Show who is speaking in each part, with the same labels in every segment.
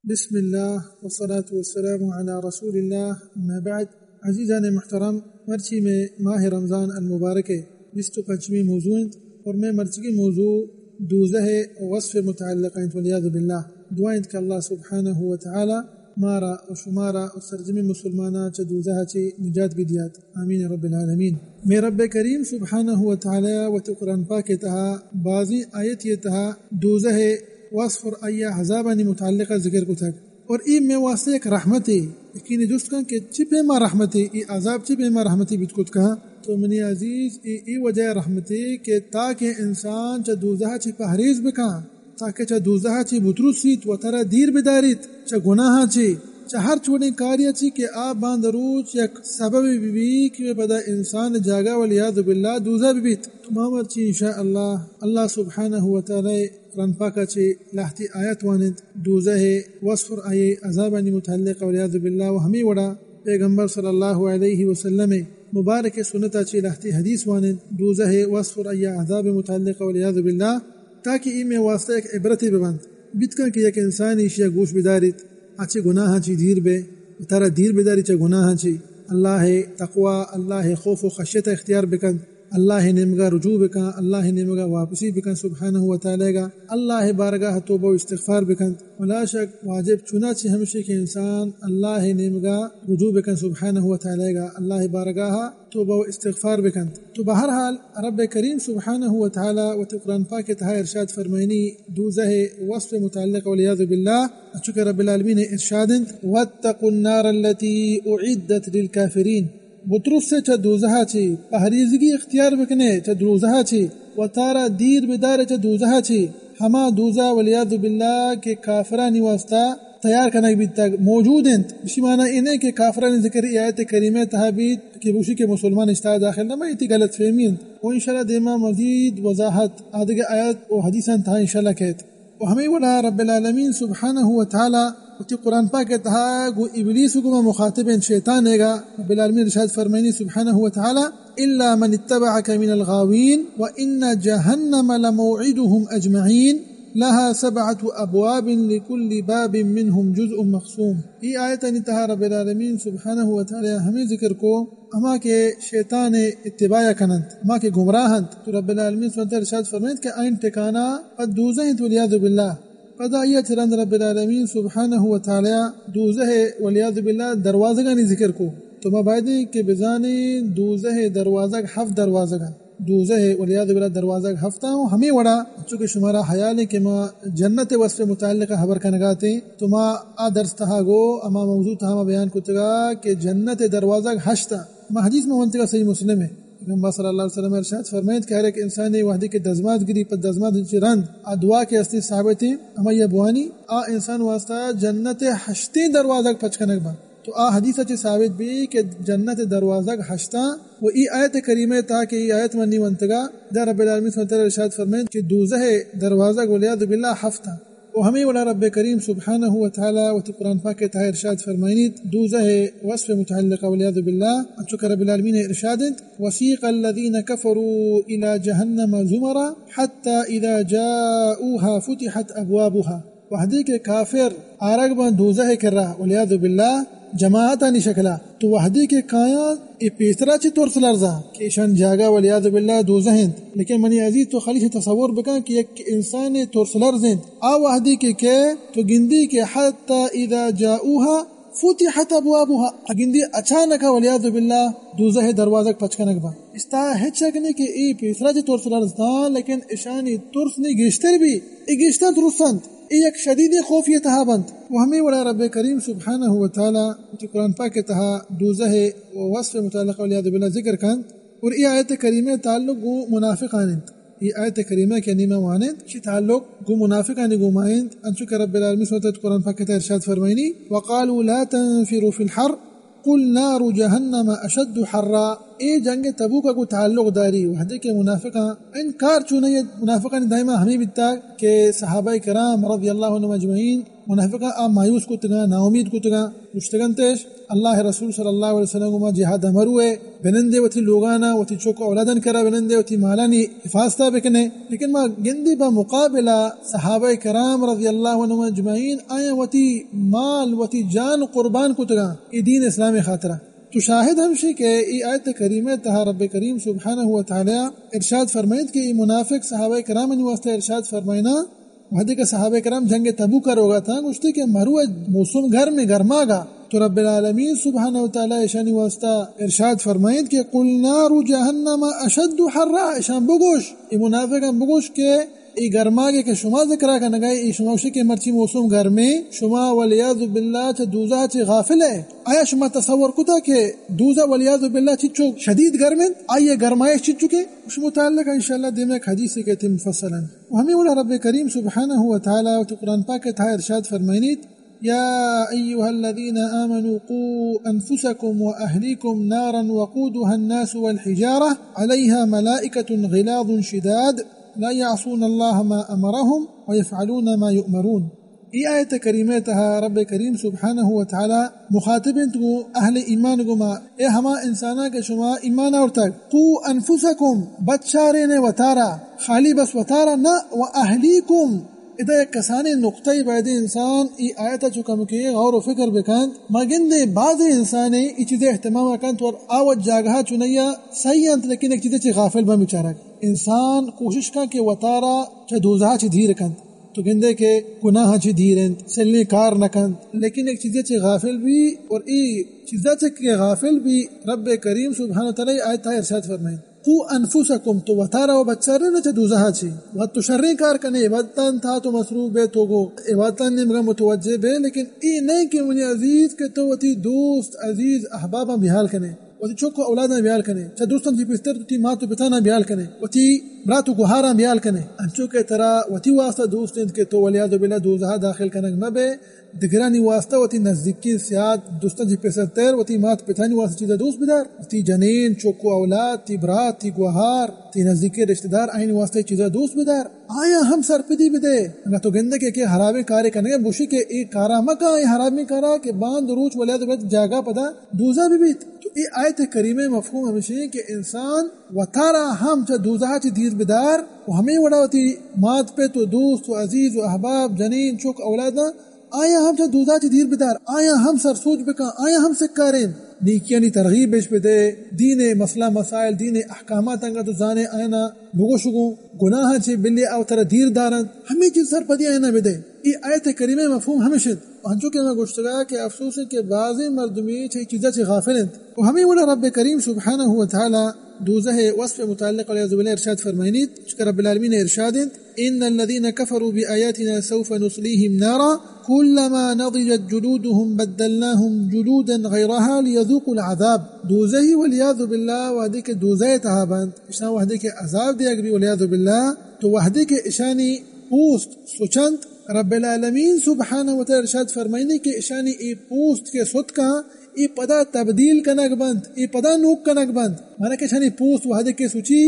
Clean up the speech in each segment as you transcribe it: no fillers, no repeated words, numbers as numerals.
Speaker 1: بسم الله والصلاة والسلام على رسول الله اما بعد. عزیزان محترم، مرچی میں ماہ رمضان المبارک 25ویں موضوع اور میں مرچی کی موضوع دوزہ وصف متعلقہ والعیاذ باللہ. دعائیں کہ اللہ سبحانہ و تعالی مارا اور شمارا اور سرجمی مسلمانہ چا دوزہ چی نجات بھی دیات، آمین رب العالمین. میں رب کریم سبحانہ و تعالی و قرآن پاک تہا بعضی آیت یہ تہا دوزہ وصف اور آیا عذابانی متعلقہ ذکر کو تک اور ای میں واسطے ایک رحمتی یقین جست کن کہ چپے ما رحمتی ای عذاب چپے ما رحمتی بیت کت کہا تو منی عزیز ای وجہ رحمتی کہ تاکہ انسان چا دوزہ چی پہریز بکا، تاکہ چا دوزہ چی بتروسیت و ترہ دیر بداریت، چا گناہ چی چا ہر چھوڑی کاریا چی کہ آپ باندروچ یک سبب بھی کہ بدا انسان جاگا والعیاذ باللہ دوزہ بیت. تو مامر چی انشاءاللہ اللہ سبحانہ و تعالی قرآن پاکا چی لہتی آیت وانند دوزہ وصف اور آئے عذابانی متعلق والعیاذ باللہ و ہمیں وڑا پیغمبر صلی اللہ علیہ وسلم مبارک سنتا چی لہتی حدیث وانند دوزہ وصف اور آئے عذاب متعلق والعیاذ باللہ تاکہ ای میں واسطہ ایک عبرتی ببند بیتکن کہ یک انسانی شیع گوش بداریت اچھی گناہ چی دیر بے تارا دیر بداری چا گناہ چی اللہ تقوی اللہ خوف و خشیت اختیار بکن، اللہ نمگا رجوع بکن، اللہ نمگا واپسی بکن سبحانہ و تعالی گا، اللہ بارگاہ توبہ و استغفار بکن. ولا شک واجب چنانچہ ہمشہ کہ انسان اللہ نمگا رجوع بکن سبحانہ و تعالی گا، اللہ بارگاہ توبہ و استغفار بکن. تو بہرحال رب کریم سبحانہ و تعالی و قرآن پاک تہا ارشاد فرمائنی دوزہ وصف متعلق والعیاذ باللہ چکہ رب العالمین ارشاد واتقوا النار التي اعدت للكافرین بطرس سے چا دوزہا چی پہریزگی اختیار بکنے چا دوزہا چی و تارا دیر بدار چا دوزہا چی ہما دوزہ والعیاذ باللہ کے کافرانی واسطہ تیار کرنے بھی تک موجود ہیں. اسی معنی انہیں کہ کافرانی ذکر آیت کریمہ تحبیت کہ بوشی کے مسلمان اشتاہ داخل نہ ایتی غلط فہمین وہ انشاءاللہ دیما مزید وضاحت آدھے آیت و حدیثاں تھا انشاءاللہ کہت و ہمیں وڑا رب العالمین سبحانہ و تعالی وتی قرآن پاک تہا گو ابلیس کو مخاطب شیطان ہے گا. رب العالمین ارشاد فرمائنی سبحانہ و تعالی الا من اتبعك من الغاوین وان جہنم لموعدهم اجمعین لها 7 ابواب لكل باب منهم جزء مقسوم. یہ آیت انتہا رب العالمین سبحانہ و تعالی ہمیں ذکر کو اما کے شیطان اتباع کنند اما کے گمراہند تو رب العالمین سبحانہ و تعالی ارشاد فرمائنی کہ این ٹھکانہ قد دوزہ والعیاذ باللہ فدائیہ چرند رب العالمین سبحانہ و تعالی دوزہ والعیاذ باللہ دروازگانی ذکر کو تو مبادی کے بزانی دوزہ دروازگ 7 دروازگان دوزہ والعیاذ باللہ دروازگ 7 ہوں ہمیں وڑا چونکہ شمارا حیال کہ ما جنت وصف متعلقہ خبر کنگاتے تو ما درس تہا گو اما موضوع تہا ما بیان کتگا کہ جنت دروازگ 8 ما حدیث میں منتگا صحیح مسلم ہے. پیغمبر صلی اللہ علیہ وسلم ارشاد فرمائید کہ ہر ایک انسانی وحدی کے دزمات گری پر دزمات چرند دعا کے استی ثابت ہیں اما یہ بوانی انسان واسطہ جنت 8 دروازہ پچکنک با تو حدیث اچھی ثابت بھی کہ جنت دروازہ 8 وہ ای آیت کریمہ تا کہ ای آیت منی منتگا دا رب العالمین صلی اللہ علیہ وسلم ارشاد فرمائید کہ دوزہ دروازہ والعیاذ باللہ 7 و ہمیں ولا رب کریم سبحانہ و تعالی و قرآن پاک تہا ارشاد فرمائنی دوزہ وصف متعلقہ والعیاذ باللہ چکہ رب العالمین ارشاد وسیق الذین کفروا الى جہنم زمرا حتی اذا جاؤوها فتحت ابوابها. وحدی کے کافر آرگ بان دوزہ کر رہا والعیاذ باللہ جماعتانی شکلا تو وحدی کے کائن ای پیسرا چی طور سلرزا کہ ایشان جاگا والعیاذ باللہ دوزہ ہیں. لیکن منی عزیز تو خالی سے تصور بکن کہ ایک انسان طور سلرزیں وحدی کے تو گندی کے حتی اذا جاؤوها فتحت ابوابها گندی اچانک والعیاذ باللہ دوزہ دروازہ پچکنک با استا ہچکنے کہ ای پیسرا چی طور سلرزا لیکن ایشانی طور سنی گشتر بھی ای گشتر درستند ایک شدید خوف یہ تہا بند وہ ہمیں وڑا رب کریم سبحانہ و تعالی قرآن پاک تہا دوزہ وصف متعلق والعیاذ باللہ ذکر کن اور ای آیت کریمہ تعلق گو منافقانند ای آیت کریمہ کے نیمہ وانند شی تعلق گو منافقانی گو مائند انچو کہ رب العالمین صلی قرآن پاک تہا ارشاد فرمائنی وقالوا لا تنفروا في الحر قل نار جہنم اشد حرا ای جنگ تبوک کو تعلق داری وحدے کے منافقہ انکار چونے منافقہ نے دائما ہمیں بتا کہ صحابہ کرام رضی اللہ عنہم اجمعین منافقہ مایوس کو تگا نا امید کو تگا مشتگنتش اللہ رسول صلی اللہ علیہ وسلم ما جہاد مروے بنندے وتی لوگانا وتی چوک اولادن کرا بنندے وتی مالانی حفاظتہ بکنے لیکن ما گندی با مقابلہ صحابہ کرام رضی اللہ عنہم اجمعین آیا وتی مال وتی جان قربان کو تگا ای دین اسلامی خاطرہ تو شاہد ہمشی کہ ای آیت کریمہ تہا رب کریم سبحانہ وتعالی ارشاد فرمائید کہ ای منافق صحابہ کرام نے واسطہ ارشاد فرمائنا وحدی کا صحابہ کرام جنگ تبوک کا روگا تھا گوشتی کہ مرو موسم گھر میں گرما گا تو رب العالمین سبحانہ وتعالی اشانی واسطہ ارشاد فرمائید کہ قل نار جہنم اشد حرا اشان بگوش ای منافق بگوش کہ ای گرماگے کہ شما ذکرہ کا نگائی ای شما وشی کے مرچی موسم گھر میں شما والیاذ باللہ چھ دوزہ چھ غافل ہے آیا شما تصور کتا کہ دوزہ والیاذ باللہ چھ چو شدید گرمن آئیے گرمائش چھ چکے اس متعلق انشاءاللہ دیم ایک حدیث کہتے مفصلا ہمیں اولا رب کریم سبحانہ وتعالی و قرآن پاک تھا ارشاد فرمائنیت یا ایہا الذین آمنوا قوا انفسکم و اہلیکم نارا وقودها الناس والحجارہ علیہا ملائکۃ غلاظ شداد لا يعصون الله ما امرهم ويفعلون ما يؤمرون ای آیت کریمہ تہا رب کریم سبحانہ وتعالی مخاطبین تو اہل ایمان گما اے ہما انسانا کے شما ایمان اور تک قو انفسکم بچارے نے وتارا خالی بس وتارا نہ و اہلیکم ادا ایک کسانی نقطۂ بعد انسان ای آیت چکم کے غور و فکر بکند مگندے بعض انسانے ای چیزیں اہتمام کند اور آوت جاگہا چنیا صحیح انت لیکن ایک چیزیں غافل با بیچارہ انسان کوشش کا کہ وطارا چھ دوزہا چھ دھیر کند تو گندے کے گناہ چھ دھیرند سلنی کار نہ کند لیکن ایک چیزیں چھ غافل بھی اور ای چیزیں چھ غافل بھی رب کریم سبحانہ وتعالی آیت تھا ارشاد فرمائیں قو انفسکم تو وطارا و بچارے نہ چھ دوزہا چھ وقت تو شرری کار کنے عبادتان تھا تو مصروف بے تو گو عبادتان نے مگا متوجہ بے لیکن ای نہیں کہ منی عزیز کہ تو وتی دوست عزیز احبابا بحال کنے وتی چوکو اولاداں بیال کنے چا دوستان تی پستر تی ماں تو پتانا بیال کنے وتی براتو گوہاراں بیال کنے انچو کے طرح وتی واسطہ دوست انت کے تو ولیعذ باللہ دوزہا داخل کنگ مبے دگرانی واسطہ وتی نزدیکی سیاد دوستان تی پستر تیر وتی ماں تو پتانی واسطہ چیزا دوست بدار تی جنین چوکو اولاد تی برات تی گوہار تی نزدیکی رشتہ دار آئین واسطہ چیزا دوست بدار آیا ہم سر پدی بدے اگر تو گندے کہ حرابی کارے کرنے بوشی کے ایک کارا مکا ای حرابی کارا کہ باند روچ ولیعذ باللہ جاگا پدا دوزہ بھی بیت تو یہ آیت کریمہ مفہوم ہمیشہ کہ انسان وطارا ہم چا دوزہ چی دیر بدار و ہمیں وڑا ہوتی مات پہ تو دوست و عزیز و احباب جنین چوک اولادا آیا ہم چا دوزہ چی دیر بدار آیا ہم سر سوچ بکا آیا ہم سکارین نیکیانی ترغیب بیش بدے دین مسئلہ مسائل دین احکامات انگا تو زانے آئینا بگو شگو گناہ چی بلی او تر دیر دارن ہمیں چیز سر پدی آئینا بدے یہ آیت کریمہ مفہوم ہمیشد ہنچو کہ میں گوشتگا کہ افسوس ہے کہ بعضی مردمی چھ چیزیں چھ غافل ہیں و ہمیں وڑا رب کریم سبحانہ وتعالی دوزہ وصف متعلق علیہ ذو ارشاد فرمائنیت چکہ رب العالمین ارشاد ان الذين كفروا بآياتنا سوف نصليهم نارا كلما نضجت جلودهم بدلناهم جلودا غيرها ليذوقوا العذاب دوزہ والعیاذ باللہ وحدی کے دوزہ تہابند اشان وحدی کے عذاب دیا گری والعیاذ باللہ تو وحدی کے اشانی پوست سچند رب العالمین سبحانہ وتعالی ارشاد فرمائنے کہ اشانی ای پوست کے سوت کا ای پدا تبدیل کنک بند ای پدا نوک کنک بند مانا کہ اشانی پوست وحدی کے سوچی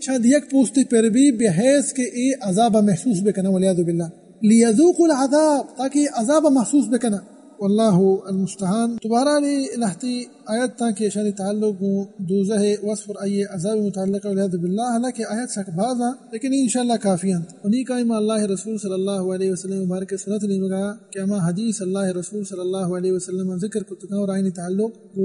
Speaker 1: شاید یک پوستی پر بھی بحیث کہ ای عذاب محسوس بکنا والعیاذ باللہ لیذوق العذاب تاکہ عذاب محسوس بکنا واللہ المستعان دوبارہ لی لہتی آیت تا کہ شانی تعلق دوزہ وصف ای عذاب متعلق والعیاذ باللہ حالانکہ آیت سک بازا لیکن انشاءاللہ کافیاں انہی کا اما اللہ رسول صلی اللہ علیہ وسلم مبارک سنت نہیں مگا کہ اما حدیث اللہ رسول صلی اللہ علیہ وسلم ذکر کتکا اور آئینی تعلق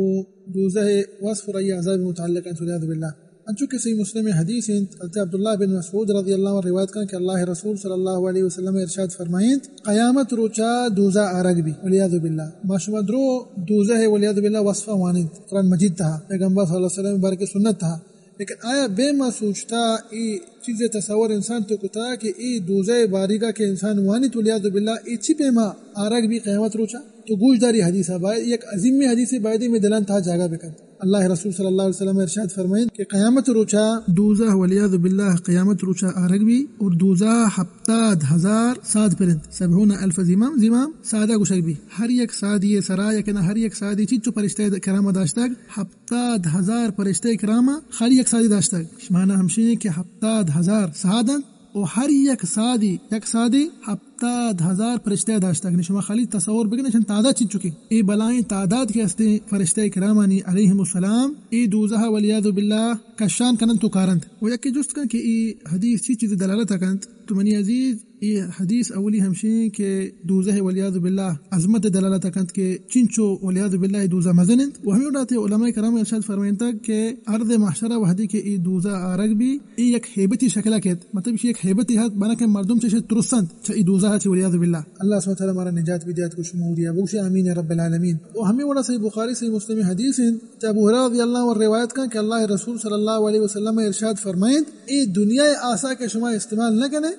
Speaker 1: دوزہ وصف ای عذاب متعلق والعیاذ باللہ انچو کسی مسلم حدیث حضرت عبداللہ بن مسعود رضی اللہ عنہ روایت کن کہ اللہ رسول صلی اللہ علیہ وسلم ارشاد فرمائیں قیامت روچا دوزہ آرگ بھی والعیاذ باللہ ماشما درو دوزہ ہے والعیاذ باللہ وصفہ وانند قرآن مجید تھا پیغمبر صلی اللہ علیہ وسلم بارک سنت تھا لیکن آیا بے ما سوچتا ای چیز تصور انسان تو کتا کہ ای دوزہ باریگا کے انسان وانید والعیاذ باللہ ای چی پہ ما آرگ بھی قیامت روچا تو گوش داری حدیث ہے ایک عظیم حدیث بائدی میں دلان تھا جاگا بکن اللہ رسول صلی اللہ علیہ وسلم ارشاد فرمائیں کہ قیامت روچا دوزہ والعیاذ باللہ قیامت روچا آرگ بھی اور دوزہ 70,000 ساد پرند 70,000 زمام سادہ گشک بھی ہر یک سادی سرا یکنا ہر یک سادی چیچو پرشتے کرامہ داشتگ 70,000 پرشتے کرامہ ہر یک سادی داشتگ معنی ہمشین کہ 70,000 سادن اور ہر یک سادی 70,000 فرشتے داشتگ شما خالی تصور بگن تعداد چیز چکی ای بلائیں تعداد کے ہستے فرشتے کرامانی علیہم السلام ای دوزہ والعیاذ باللہ کشان کنن تو کارند و یکی جست کن کہ ای حدیث چیز دلالت کند تو منی عزیز یہ حدیث اولی ہمشین کہ دوزہ والعیاذ باللہ عظمت دلالت کند کہ چنچو والعیاذ باللہ دوزہ مزنند و ہمیں اڑاتے علماء کرام ارشاد فرمائیں تک کہ ارض محشرہ وحدی کہ ای دوزہ آرگ بھی ای یک حیبتی شکلہ کہت مطلب ایک حیبتی حد بنا کہ مردم چشت ترسند چا ای دوزہ چا والعیاذ باللہ اللہ سبحانہ وتعالی ہمارا نجات بدایت کو شمول دیا بوش آمین یا رب العالمین و ہمیں وڑا صحیح بخاری صحیح مسلم حدیث ہیں ابو ہریرہ رضی اللہ عنہ روایت کا کہ اللہ رسول صلی اللہ علیہ وسلم ارشاد فرمائیں ای دنیا آسا کے شما استعمال نہ کریں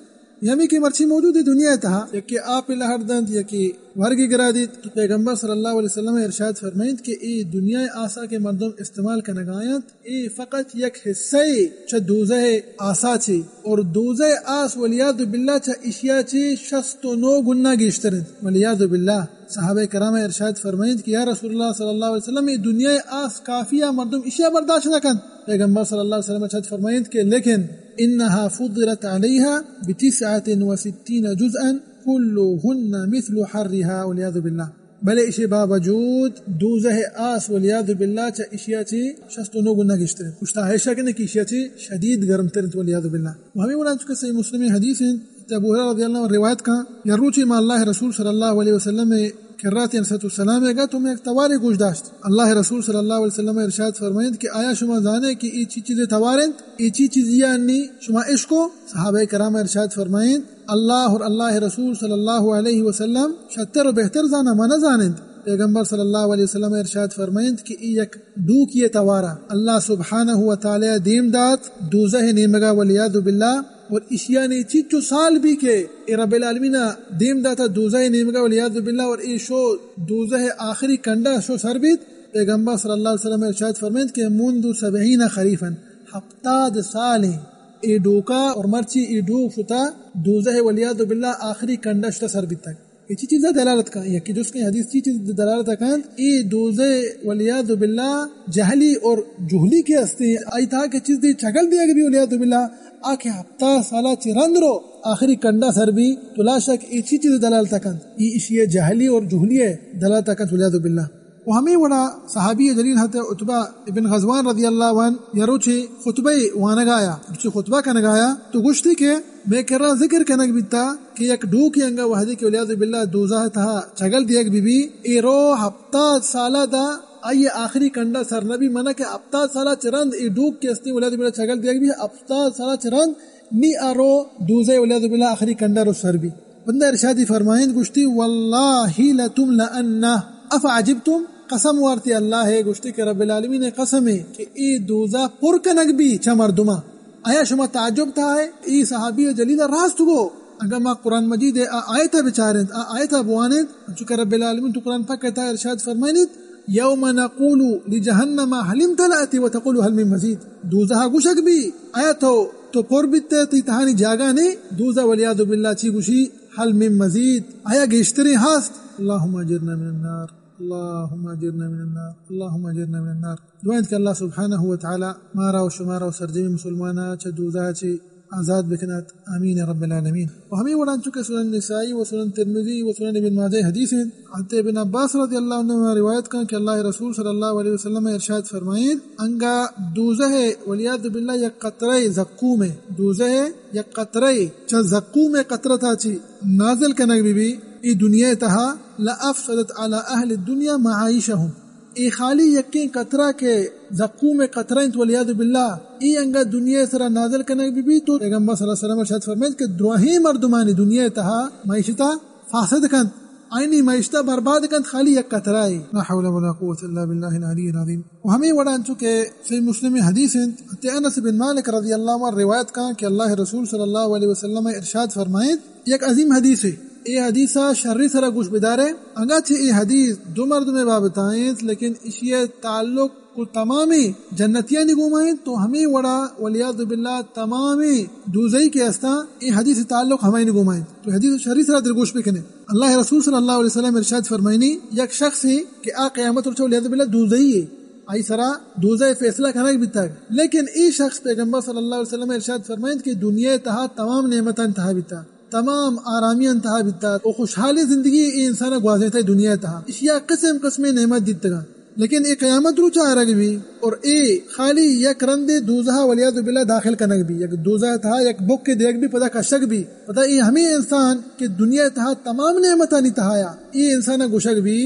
Speaker 1: یمی کی مرچی موجود ہے دنیا تھا یکی آپ لہر دند یکی ورگی گرا دیت تو پیغمبر صلی اللہ علیہ وسلم ارشاد فرمائند کہ ای دنیا آسا کے مردم استعمال کنگایت ای فقط یک حصہ چا دوزہ آسا چی اور دوزہ آس ولیاد باللہ چا اشیاء چی 69 گناہ گیشترند ولیاد باللہ صحابہ کرام ارشاد فرمائند کہ یا رسول اللہ صلی اللہ علیہ وسلم ای دنیا آس کافیہ مردم اشیاء برداشت نہ کن پیغمبر صلی اللہ علیہ وسلم ارشاد فرمائند کہ لیکن انہا فضلت علیہا ب69 جزءا كلهن مثل حرها والعياذ بالله بلے اسے باوجود دوزہ آس والعیاذ باللہ چا اشیاء چی شستونو گناہ گشتر کچھتا ہے شکنے کی اشیاء چی شدید گرم ترنت والعیاذ باللہ وہمی ونان چکے صحیح مسلم حدیث ہیں ابو ہریرہ رضی اللہ عنہ روایت کا یروچی ما اللہ رسول صلی اللہ علیہ وسلم کرات انسات السلام گا تمہیں ایک تواری گوش داشت اللہ رسول صلی اللہ علیہ وسلم ارشاد فرمائند کہ آیا شما زانے کہ ای چیزیں توارند ای چیز یعنی شما عشقو صحابہ کرام ارشاد فرمائند اللہ اور اللہ رسول صلی اللہ علیہ وسلم شتر و بہتر زانا مانا زانند پیغمبر صلی اللہ علیہ وسلم ارشاد فرمائند کہ ای یک دوک یہ توارا اللہ سبحانہ و تعالی دیم دات دوزہ نیمگا والعیاذ باللہ اور اشیاء نے چیچو سال بھی کہ اے رب العالمین دیم داتا دوزہ نیمگا والعیاذ باللہ اور ای شو دوزہ آخری کنڈا شو سر بیت پیغمبر صلی اللہ علیہ وسلم ارشاد فرمائند کہ منذ 70 خریفا 70 سال ای ڈوکا اور مرچی ای ڈوک شتا دوزہ والعیاذ باللہ آخری کنڈا شتا سر بیت تک یہ چیز دلالت کا یہ کہ جس کی حدیث چیز دلالت کا ای دوزہ والعیاذ باللہ جہلی اور جہلی کے ہستے آئی تھا کہ چیز دی چگل دیا گئی والعیاذ باللہ آکے ہفتہ سالہ چرندرو آخری کنڈا سر بھی تو لا شک ای چیز دلالت کا یہ اشیاء جہلی اور جہلی ہے دلالت کا والعیاذ باللہ و ہمیں وڑا صحابی جلیل حضرت عتبہ ابن غزوان رضی اللہ عنہ یروچی خطبہ وانگایا چی خطبہ کنگایا تو گشتی کہ میں کر رہا ذکر کنگ بیتا کہ یک ڈو کی انگا وحدی کے والعیاذ باللہ دوزہ تھا چگل دیگ بی بی ای رو 70 سالہ دا آئیے آخری کنڈا سر نبی منع کہ 70 سالہ چرند ای ڈوب کی استی والعیاذ باللہ چگل دیگ بی 70 سالہ چرند نی آرو دوزہ والعیاذ باللہ آخری کنڈا رو سر بھی بندہ ارشادی فرمائند گشتی واللہ لتملأنہ افعجبتم قسم وارتی اللہ ہے گشتی کہ رب العالمین قسم ہے کہ ای دوزہ پر کنگ بھی چا مردمہ آیا شما تعجب تھا ہے ای صحابی جلیلہ راست گو اگر ما قرآن مجید آیتا بچارند آیتا بوانند چکہ رب العالمین تو قرآن پاک کہتا ہے ارشاد فرمائند یوم نقول لجہنم حل امتلأت وتقول هل من مزید دوزہ گوشک بھی آیا تو پر بیتے تی تہانی جاگا نے دوزہ والعیاذ باللہ چی گوشی حل من مزید آیا گیشتری ہاست اللہم اجرنا من النار اللہم اجرنا من النار اللہم اجرنا من النار دعائیں کہ اللہ سبحانہ وتعالی مارا و شمارا و سرجمی مسلمانا چا دوزہ چی آزاد بکنات آمین رب العالمین و ہمیں وڑان چکے سنن نسائی و سنن ترمذی و سنن ابن ماجہ حدیث ہیں حضرت ابن عباس رضی اللہ عنہ روایت کا کہ اللہ رسول صلی اللہ علیہ وسلم ارشاد فرمائیں انگا دوزہ والعیاذ باللہ یک قطرہ زقوم دوزہ یک قطرہ چا زقوم قطرہ تھا چی نازل کنگ بی بی ای دنیا تہا لافسدت علی اہل الدنیا معائشہم ای خالی یقین قطرہ کے زقوم قطرہ انت والعیاذ باللہ ای انگا دنیا سرا نازل کنگ بی تو پیغمبر صلی اللہ علیہ وسلم ارشاد فرمائد کہ دروہی مردمانی دنیا تہا معیشتا فاسد کن آئینی معیشتا برباد کن خالی یک قطرہ ای لا حول ولا قوة الا باللہ العلی العظیم و ہمیں وڑان چکے صحیح مسلم حدیث ہیں انس بن مالک رضی اللہ عنہ روایت کا کہ اللہ رسول صلی اللہ علیہ وسلم ارشاد فرمائد یک عظیم حدیث ہے ای حدیثہ شرری سرا گوش بدارے اگرچہ ای حدیث دو مرد میں بابتائیں لیکن اسی تعلق کو تمامی جنتیاں نگومائیں تو ہمیں وڑا ولیاذ باللہ تمامی دوزئی کے استا ای حدیث تعلق ہمیں نگومائیں تو حدیث شرری سرا در گوش بکنے اللہ رسول صلی اللہ علیہ وسلم ارشاد فرمائنی یک شخص ہے کہ آ قیامت رچو ولیاذ باللہ دوزئی ہے آئی سرا دوزہ فیصلہ کرنا بھی تک لیکن ای شخص پیغمبر صلی اللہ علیہ وسلم ارشاد فرمائیں کہ دنیا تہا تمام نعمتاں تہا بیتا تمام آرامیاں تہا بیتا اور خوشحالی زندگی ای انسان گوازیتا ہے دنیا تہا اشیاء قسم قسم نعمت دیتا لیکن ای قیامت رو چاہ رگ بھی اور ای خالی یک رند دوزہ ولیاذ باللہ داخل کنک بھی یک دوزہ تہا یک بک کے دیکھ بھی پتہ کشک بھی پتہ ای ہمیں انسان کہ دنیا تہا تمام نعمتاں نہیں تہایا ای انسان گوشک بھی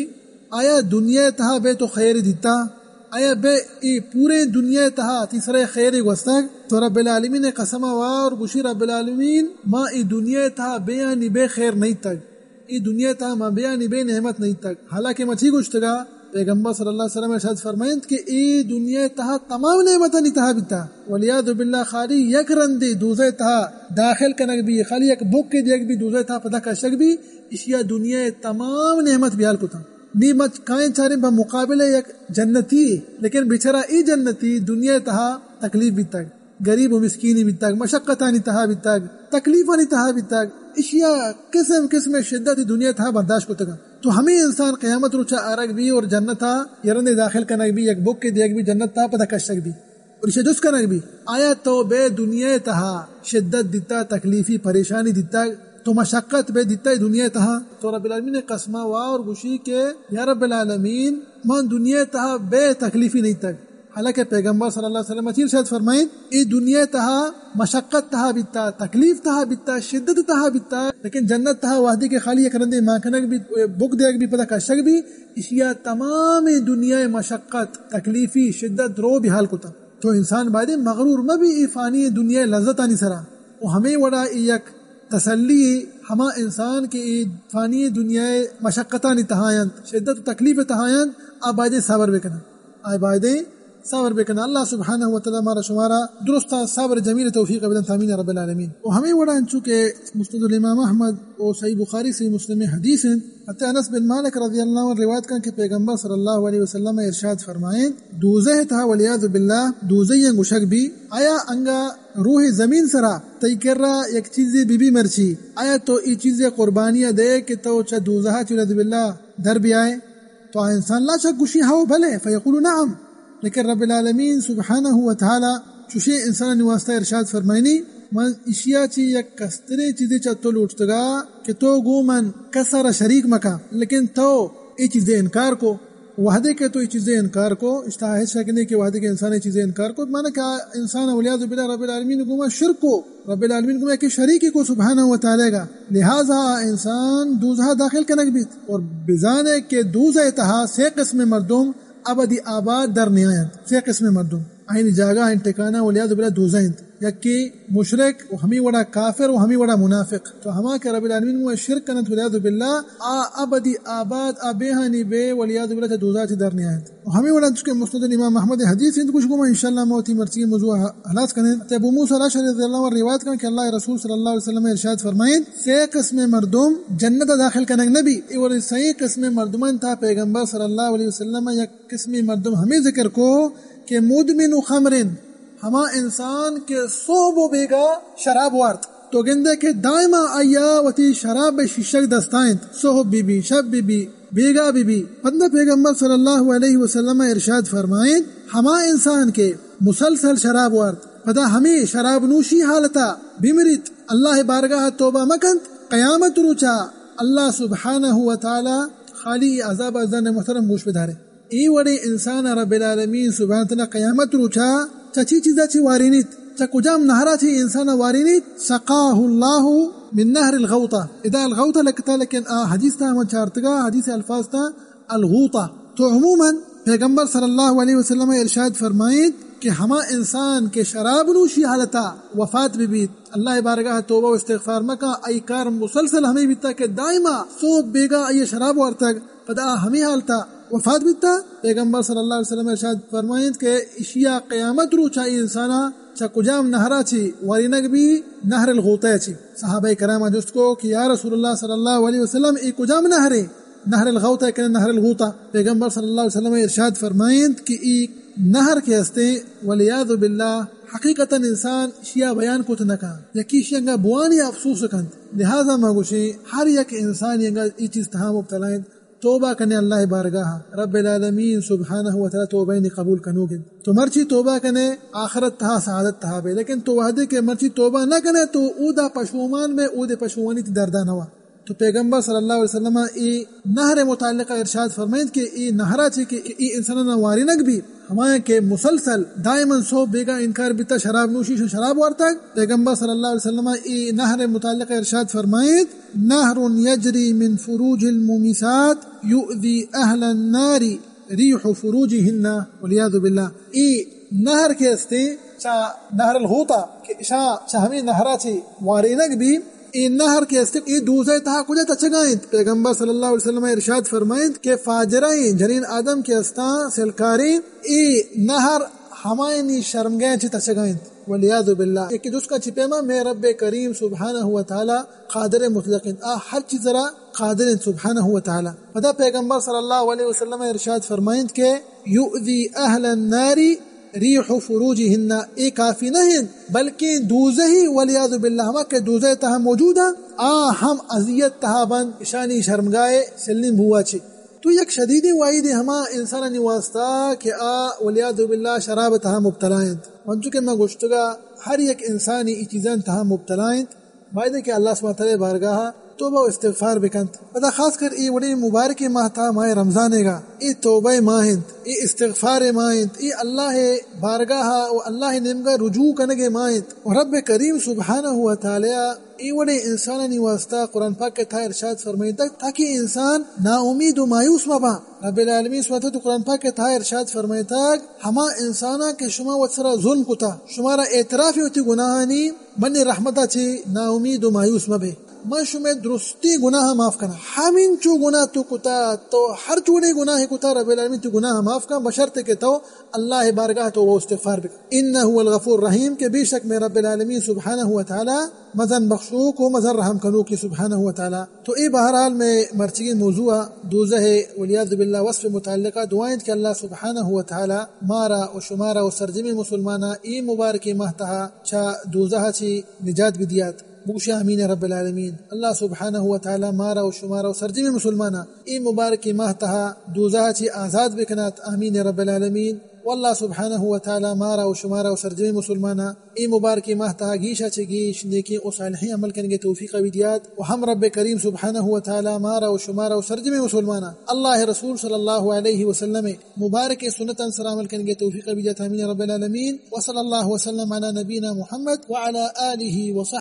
Speaker 1: آیا دنیا تہا بے تو خیر دیتا آیا بے ای پورے دنیا تہا تیسرے خیر گوستک تو رب العالمین نے قسم اور گوشی رب العالمین ما ای دنیا تہا بے یعنی بے خیر نہیں تک ای دنیا تہا ما بے یعنی بے نعمت نہیں تک حالانکہ مچھی گوشتگا پیغمبر صلی اللہ علیہ وسلم ارشاد فرمائیں کہ ای دنیا تہا تمام نعمتاں نہیں تہا بیتا ولیاذ باللہ خالی یک رندی دوزے تہا داخل کنک بھی خالی یک بک کے دیکھ بھی دوزے تہا پتہ کشک بھی اشیا دنیا تمام نعمت بیال کو تھا نیمت کائن چارے بمقابل یک جنتی لیکن بیچارہ ای جنتی دنیا تہا تکلیف بھی تک غریب و مسکینی بھی تک مشقتانی تہا بھی تک تکلیفانی تہا بھی تک اشیاء قسم قسم شدت دنیا تہا برداشت کو تک تو ہمیں انسان قیامت روچا آرگ بھی اور جنت تھا یرندے داخل کنک بھی یک بک کے دیکھ بھی جنت تھا پتہ کشک بھی اور اسے جس کنک بھی آیا تو بے دنیا تہا شدت دیتا تکلیفی پریشانی دیتا تو مشقت بے دیتا ہے دنیا تہا تو رب العالمین نے قسمہ وا اور گوشی کے یا رب العالمین من دنیا تہا بے تکلیفی نہیں تک حالانکہ پیغمبر صلی اللہ علیہ وسلم اچھی ارشاد فرمائیں ای دنیا تہا مشقت تہا بیتا تکلیف تہا بیتا شدت تہا بیتا لیکن جنت تہا وحدی کے خالی ایک رندے ماکنک بھی بک دیکھ بھی پتہ کشک بھی اشیاء تمام دنیا مشقت تکلیفی شدت رو بھی حال کو تا تو انسان بعد مغرور میں بھی ای فانی دنیا لذت آنی سرا وہ ہمیں وڑا یک تسلی ہما انسان کے فانی دنیا مشقتانی تہائن شدت و تکلیف تہائن آبائدے صبر بکنا آبائدے صبر بکنا اللہ سبحانہ وتعالی ہمارا شمارا درست صبر جمیل توفیق بدن تامین رب العالمین و ہمیں وڑا انچو کہ مسند الامام احمد و صحیح بخاری صحیح مسلم حدیث ہیں حتی انس بن مالک رضی اللہ عنہ روایت کن کہ پیغمبر صلی اللہ علیہ وسلم ارشاد فرمائیں دوزہ تھا ولیاذ باللہ دوزہ گشک بھی آیا انگا روح زمین سرا تی کر رہا ایک چیزیں بی بی مرچی آیا تو ای چیزیں قربانیاں دے کہ تو چا دوزہ ولیاذ باللہ در بھی آئے تو انسان لا چا گوشی ہاو بھلے فیقولو نعم لیکن رب العالمین سبحانہ وتعالی چوشے انسان نواسطہ ارشاد فرمائنی من اشیاء چی یک کسترے چیزیں چا تو لوٹتگا کہ تو گو من کسر شریک مکا لیکن تو ای چیزیں انکار کو وحدے کے تو ای چیزیں انکار کو اشتہاہد شکنے کے وحدے کے انسان چیزیں انکار کو مانا کہ انسان ولیاذ باللہ رب العالمین گوما شرک کو رب العالمین گوما کہ شریکی کو سبحانہ وتعالی گا لہذا انسان دوزہ داخل کنک بیت اور بزانے کے دوزہ تہا سے قسم مردم ابدی آباد در نیایت سے قسم مردم آئین جاگہ آئین ٹکانا ولیاذ باللہ دوزہ یکی مشرک و ہمیں وڑا کافر و ہمیں وڑا منافق تو ہما کہ رب العالمین وہ شرک کنت ولیاذ باللہ ابدی آباد آبیہانی بے ولیاذ باللہ دوزہ چی در نیایت و ہمیں وڑا چکے مسند امام احمد حدیث ہیں تو کچھ گوما انشاءاللہ موتی مرچی موضوع حلاس کریں ابو موسیٰ الاشعری رضی اللہ عنہ روایت کریں کہ اللہ رسول صلی اللہ علیہ وسلم ارشاد فرمائیں سے قسم مردم جنت داخل کنگ نبی اور صحیح قسم مردمان تھا پیغمبر صلی اللہ علیہ وسلم یک قسم مردم ہمیں ذکر کو کہ مدمن خمرن ہما انسان کے صوب و بیگا شراب وارت تو گندے کے دائما آیا وتی شراب شیشک دستائیں صوب بی بی شب be be Baiga be be بندہ پیغمبر صلی اللہ علیہ وسلم ارشاد فرمائیں ہما انسان کے مسلسل شراب وارت پدا ہمیں شراب نوشی حالتا بیمریت اللہ بارگاہ توبہ مکند قیامت روچا اللہ سبحانہ وتعالی خالی عذاب ازدان محترم گوش بدارے ای وڑی انسان رب العالمین سبحانہ وتعالی قیامت روچا چچی چیزا چی وارینیت چا کجام نہرا چی انسان وارینیت سقاہ اللہ من نہر الغوطہ ادا الغوطہ لکتا لیکن حدیث تا ہم چارتگا حدیث الفاظ تا الغوطہ تو عموماً پیغمبر صلی اللہ علیہ وسلم ارشاد فرمائیں کہ ہما انسان کے شراب نوشی حالتا وفات بھی بیت اللہ بارگاہ توبہ و استغفار مکا ای کار مسلسل ہمیں بیتا کہ دائما صوب بیگا ای شراب وارتگ پدا ہمیں حالتا وفات بیتا پیغمبر صلی اللہ علیہ وسلم ارشاد فرمائیں کہ اشیاء قیامت رو چاہیے انسانا چا کجام نہرا چی ورینگ بھی نہر الغوطہ چی. صحابہ کرام جست کو کہ یا رسول اللہ صلی اللہ علیہ وسلم ای کجام نہرے؟ نہر الغوطہ کہ نہر الغوطہ. پیغمبر صلی اللہ علیہ وسلم ارشاد فرمائیں کہ ای نہر کے ہستے ولیعاذ باللہ حقیقتاً انسان شیعہ بیان کو تنکا یکی شیعہ بوانی افسوس کند. لہذا مگوشی ہر یک انسان ینگا ای چیز تہا مبتلائیں توبہ کنے اللہ بارگاہ رب العالمین سبحانہ وتعالی توبہ نی قبول کنوگن. تو مرچی توبہ کنے آخرت تہا سعادت تہا بے، لیکن تو وحدے کہ مرچی توبہ نہ کنے تو او دا پشومان میں او دے پشوانی تی دردان ہوا. تو پیغمبر صلی اللہ علیہ وسلم ای نہر متعلقہ ارشاد فرمائیں کہ ای نہرہ چی کہ ای انساننا وارنگ بھی ہمائیں کہ مسلسل دائما سو بیگا انکار بیتا شراب نوشی شراب وارتاک. پیغمبر صلی اللہ علیہ وسلم ای نہر متعلقہ ارشاد فرمائیں نہر یجری من فروج المومیسات یؤذی اہل النار ریح فروجہن والعیاذ باللہ. ای نہر کے استے چا نہر الغوطہ کہ شاہ ہمیں نہرہ چی وارنگ بھی ای نہر کے استق ای دوزے تہا کجا تچگائیں. پیغمبر صلی اللہ علیہ وسلم ارشاد فرمائیں کہ فاجرائیں جنین آدم کے استان سلکاریں ای نہر ہمائنی شرمگائیں چی تچگائیں والعیاذ باللہ. ایک جس کا چپیما میں رب کریم سبحانہ وتعالی قادر مطلقین ہر چیز ذرا قادر سبحانہ وتعالی. فدا پیغمبر صلی اللہ علیہ وسلم ارشاد فرمائیں کہ یؤذی اہل النار ریح فروجہن. ای کافی نہیں بلکہ دوزہ ہی والعیاذ باللہ ہما کہ دوزہ تہا موجود ہے ہم اذیت تہا بند شانی شرمگائے سلیم ہوا چی. تو یک شدیدی وعید ہما انسان واسطہ کہ والعیاذ باللہ شراب تہا مبتلائیں. وانچو کہ میں گوشتگا ہر یک انسانی ای چیزان تہا مبتلائیں وعدے کہ اللہ سبحانہ وتعالی بارگاہ توبہ و استغفار بکنت. پتہ خاص کر ای وڑی مبارک ماہ تھا ماہ رمضانے گا ای توبہ ماہند ای استغفار ماہند ای اللہ بارگاہ و اللہ نمگا رجوع کنگے ماہند. و رب کریم سبحانہ وتعالی ای وڑی انسانانی واسطہ قرآن پاک کے تھا ارشاد فرمائیں تاکہ انسان نا امید و مایوس مبا. رب العالمین سبحانہ تو قرآن پاک کے تھا ارشاد فرمائیں ہما انسانا کہ شما وطسرا ظلم کتا شمارا اعتراف ہوتی گناہانی بنی رحمتہ چی نا امید و مایوس مبے میں شمیں درستی گناہ معاف کرنا. ہمین چو گناہ تو کتا تو ہر چوڑے گناہ کتا رب العالمین تو گناہ معاف کرنا بشرط کہ تو اللہ بارگاہ تو وہ استغفار بکا. انہو الغفور رحیم کہ بے شک میں رب العالمین سبحانہ وتعالی مزن بخشوک و مزن رحم کنو کی سبحانہ وتعالی. تو ای بہرحال میں مرچگی موضوع دوزہ والعیاذ باللہ وصف متعلقہ دعائیں کہ اللہ سبحانہ وتعالی مارا و شمارا و سرجمی مسلمانہ ای مبارکی مہتہا چا دوزہ چی نجات بدیات بوشی آمین رب العالمین. اللہ سبحانہ وتعالی مارا و شمارا و سرجمی مسلمانہ ای مبارکی مہتہا دوزہ چی آزاد بکنات آمین رب العالمین. واللہ سبحانہ وتعالی مارا و شمارا و سرجمی مسلمانہ ای مبارکی مہتہا گیشا چی گیش نیکی و صالحی عمل کرنگے توفیق بدیات. و ہم رب کریم سبحانہ وتعالی مارا و شمارا و سرجمی مسلمانہ اللہ رسول صلی اللہ علیہ وسلم مبارک سنتا سر عمل کرنگے توفیق بدیات آمین رب العالمین. و صلی اللہ وسلم علی نبینا محمد وعلی آلہ وصحبہ